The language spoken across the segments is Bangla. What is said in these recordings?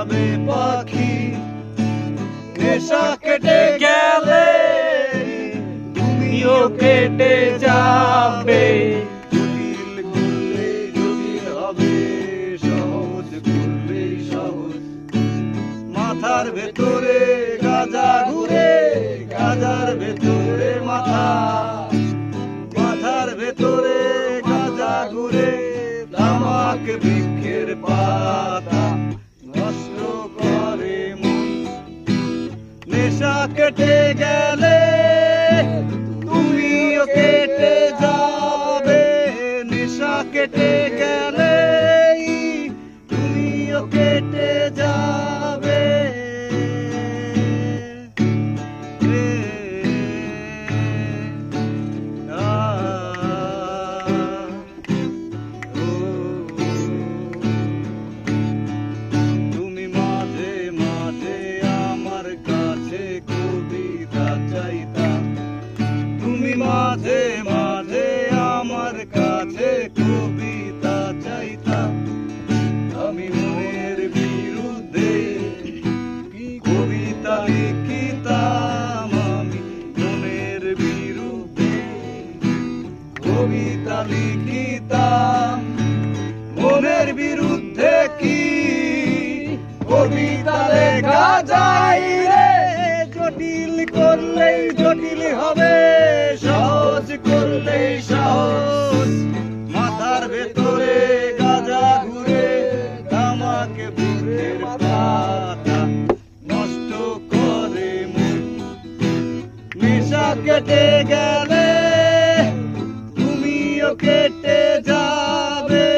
যাবে পাখি, নেশা কেটে গেলে তুমিও কেটে যাবে। জটিল করলে জটিল হবে, সহজ করলে সহজ। মাথার ভেতরে গাজা ঘুরে, গাজার ভেতরে মাথা, মাথার ভেতরে গাজা ঘুরে। তামাক বৃক্ষের পাতা নষ্ট করে মন। নেশা কেটে গেলে তুমিও কেটে যাবে, নেশা কেটে গেলে তুমিও কেটে যাবে। তুমি মাঝে মাঝে আমার কাছে কবিতা চাইতা, তুমি মাঝে মাঝে আমার কাছে কবিতা চাইতা। আমি মনের বিরুদ্ধে কবিতা লিখিতাম, আমি মনের বিরুদ্ধে কবিতা লিখিতাম। মনের বিরুদ্ধে কি কবিতা লেখা যায় রে? জটিল করলেই জটিল হবে, সহজ করলেই সহজ। মাথার ভেতরে গাজা ঘুরে, তামাক বৃক্ষের পাতা নষ্ট করে মন। নেশা কেটে গেলে তুমিও কেটে যাবে,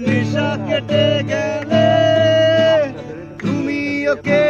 নেশা কেটে গেলে তুমিও কেটে